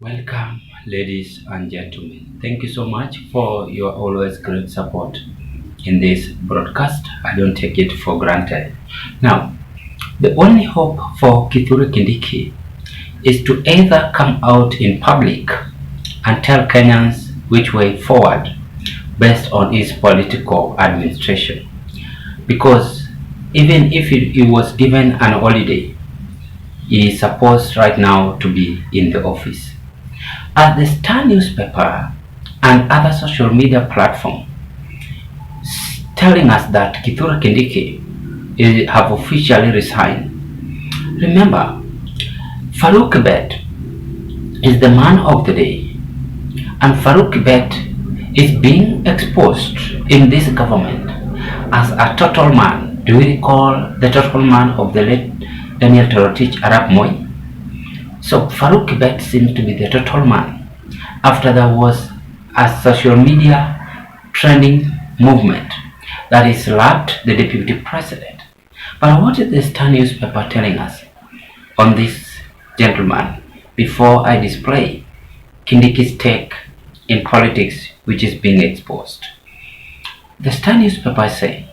Welcome, ladies and gentlemen. Thank you so much for your always great support in this broadcast. I don't take it for granted. Now, the only hope for Kithure Kindiki is to either come out in public and tell Kenyans which way forward based on his political administration. Because even if he was given an holiday, he is supposed right now to be in the office. As the Star newspaper and other social media platforms telling us that Kithure Kindiki have officially resigned. Remember, Farouk Kibet is the man of the day, and Farouk Kibet is being exposed in this government as a total man. Do we recall the total man of the late Daniel Torotich Arap Moi? So Farouk Kibet seems to be the total man after there was a social media trending movement that he slapped the deputy president. But what is the Star newspaper telling us on this gentleman before I display Kindiki's take in politics which is being exposed? The Star newspaper say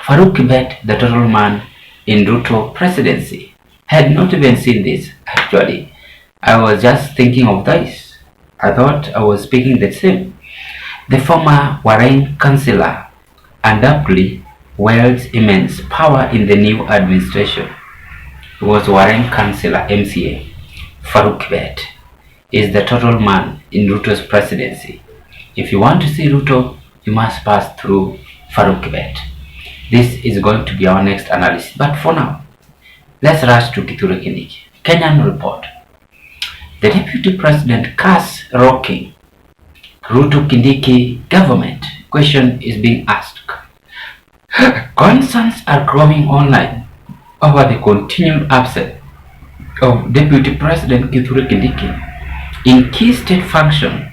Farouk Kibet, the total man in Ruto presidency. Had not even seen this actually. I was just thinking of this. I thought I was speaking the same. The former Warren councillor undoubtedly wields immense power in the new administration. He was Warren councillor MCA. Farouk Kibet is the total man in Ruto's presidency. If you want to see Ruto, you must pass through Farouk Kibet. This is going to be our next analysis. But for now, let's rush to Kithure Kindiki. Kenyan report. The deputy president casts rocking Ruto Kindiki government. Question is being asked. Concerns are growing online over the continued absence of Deputy President Kithure Kindiki in key state function,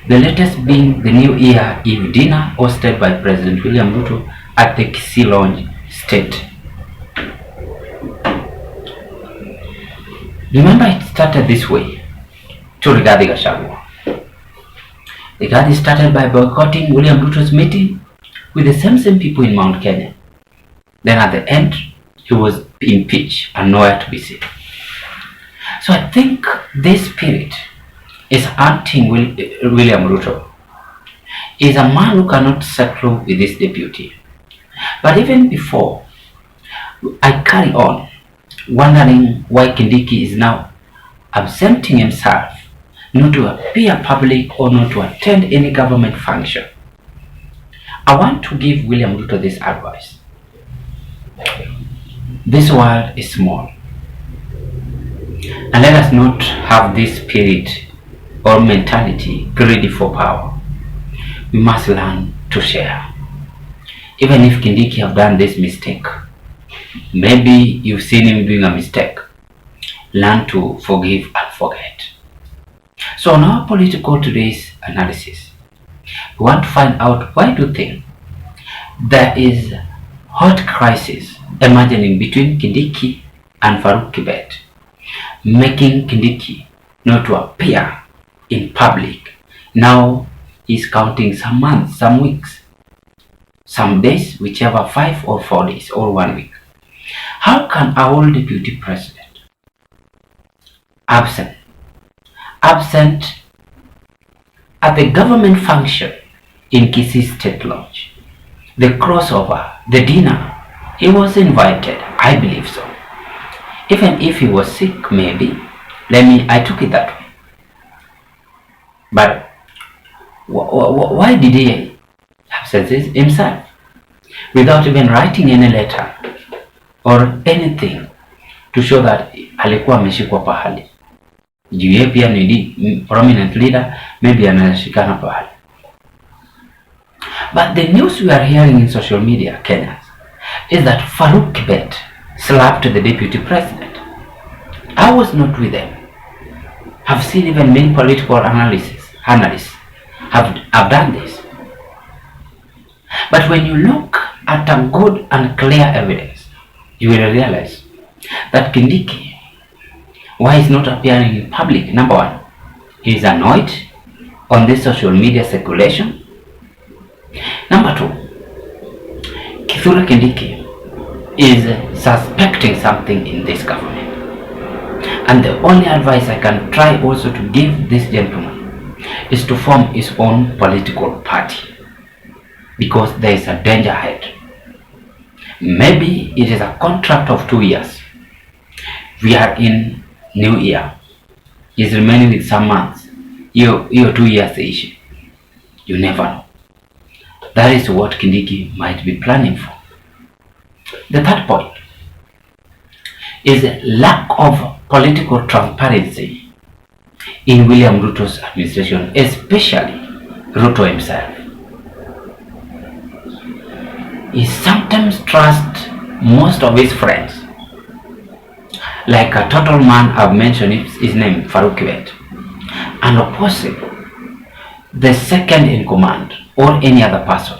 the latest being the New Year Eve dinner hosted by President William Ruto at the Kisii Lounge State. Remember, it started this way to Rigathi Gachagua. Rigathi started by boycotting William Ruto's meeting with the same people in Mount Kenya. Then at the end, he was impeached and nowhere to be seen. So I think this spirit is haunting William Ruto. He is a man who cannot settle with this deputy. But even before I carry on, wondering why Kindiki is now absenting himself, not to appear public or not to attend any government function, I want to give William Ruto this advice. This world is small, and let us not have this spirit or mentality greedy for power. We must learn to share. Even if Kindiki have done this mistake, maybe you've seen him doing a mistake, learn to forgive and forget. So on our political today's analysis, we want to find out why do you think there is hot crisis emerging between Kindiki and Farouk Kibet, making Kindiki not to appear in public. Now he's counting some months, some weeks, some days, whichever 5 or 4 days or 1 week. How can our deputy president absent at the government function in Kisii State Lodge, the crossover, the dinner? He was invited, I believe so. Even if he was sick, maybe. I took it that way. But why did he absent himself without even writing any letter or anything to show that alikuwa ameshikwa pahali? Juu yeye pia ni prominent leader, maybe anashikana pahali. But the news we are hearing in social media, Kenya, is that Farouk Kibet slapped the deputy president. I was not with them. I've seen even many political analysts have done this. But when you look at a good and clear evidence, you will realize that Kindiki, why he's not appearing in public, number one, He's annoyed on this social media circulation. Number two, Kithure Kindiki is suspecting something in this government. And the only advice I can try also to give this gentleman is to form his own political party, because there is a danger ahead. Maybe it is a contract of 2 years. We are in New Year. He's remaining with some months. Your 2 years issue. You never know. That is what Kindiki might be planning for. The third point is lack of political transparency in William Ruto's administration, especially Ruto himself. He sometimes trusts most of his friends. Like a total man, I've mentioned his name, Farouk Kibet, and opposite the second in command or any other person.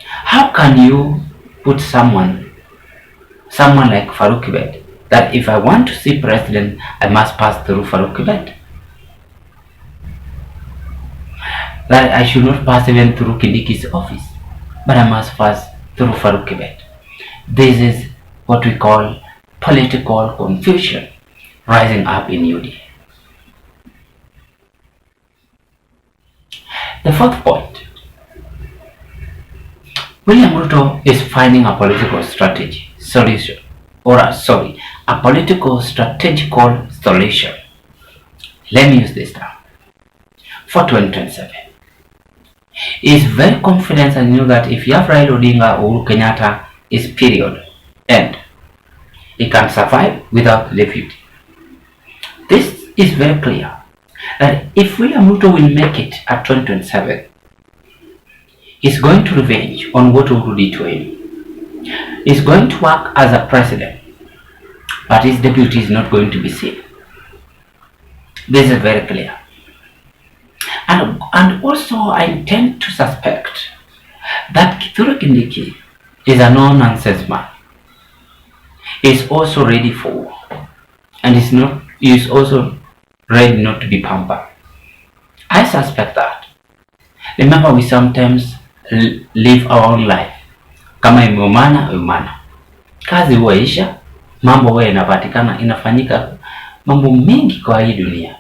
How can you put someone like Farouk Kibet, that if I want to see president, I must pass through Farouk Kibet? That I should not pass even through Kindiki's office, but I must pass through Farouk Kibet. This is what we call political confusion rising up in UDA. The fourth point, William Ruto is finding a political strategy solution, a political strategical solution. Let me use this term for 2027. He is very confident and knew that if you have Raila Odinga or Uhuru Kenyatta, his period end. He can survive without deputy. This is very clear that if William Ruto will make it at 2027, he's going to revenge on what Uhuru did to him. He's going to work as a president, but his deputy is not going to be seen. This is very clear. And also I tend to suspect that Kithure Kindiki is a no-nonsense man. Is also ready for war, and is also ready not to be pampered. I suspect that. Remember, we sometimes live our own life. Kama imeumana, kazi huisha, mambo huwa inapatikana, inafanyika mambo mengi kwa hii dunia.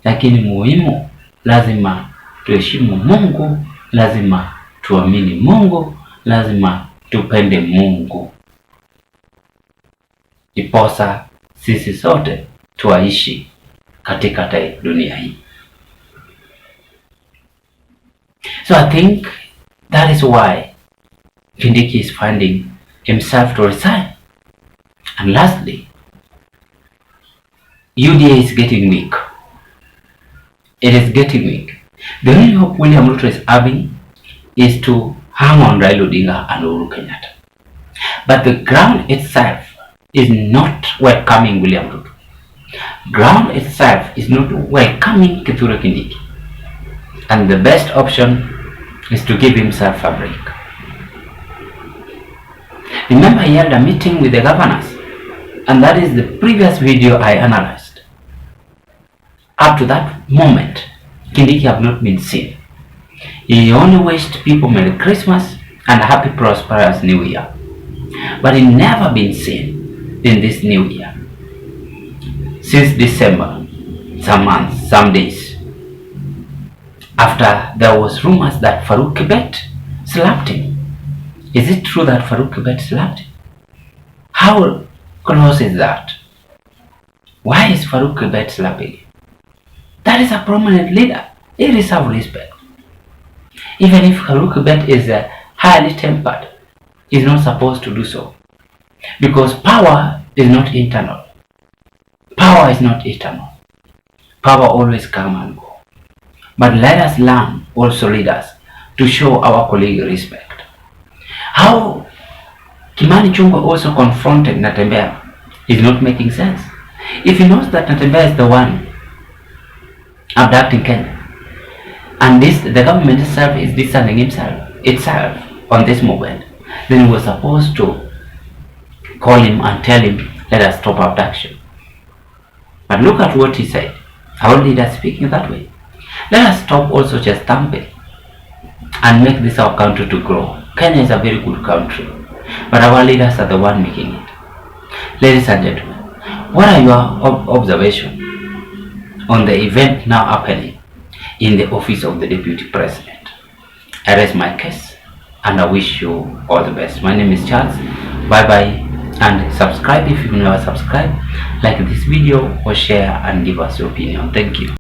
Lakini muhimu, lazima tuheshimu Mungu, lazima tuamini Mungu, lazima tupende Mungu. Iposa sisi sote tuaishi katika dunia hii. So I think that is why Kindiki is finding himself to resign. And lastly, UDA is getting weak. It is getting weak. The only hope William Ruto is having is to hang on Raila Odinga and Uhuru Kenyatta. But the ground itself is not welcoming William Ruto. Ground itself is not welcoming Kithure Kindiki. And the best option is to give himself a break. Remember, he held a meeting with the governors, and that is the previous video I analyzed. Up to that moment, Kindiki have not been seen. He only wished people Merry Christmas and a happy prosperous New Year. But he never been seen in this new year. Since December, some months, some days, after there was rumors that Farouk Kibet slapped him. Is it true that Farouk Kibet slapped him? How close is that? Why is Farouk Kibet slapping him? That is a prominent leader. He deserves respect. Even if Farouk Kibet is highly tempered, he is not supposed to do so. Because power is not internal. Power is not eternal. Power always come and go. But let us learn, also leaders, to show our colleague respect. How Kimani Chungwa also confronted Natembeya is not making sense. If he knows that Natembeya is the one abducting Kenya, and the government itself is distancing itself on this movement, then he was supposed to call him and tell him, let us stop abduction. But look at what he said. Our leaders speaking that way. Let us stop also just thumping and make this our country to grow. Kenya is a very good country, but our leaders are the one making it. Ladies and gentlemen, what are your observations on the event now happening in the office of the Deputy President? I raise my case and I wish you all the best. My name is Charles. Bye bye, and subscribe if you never subscribe. Like this video or share and give us your opinion. Thank you.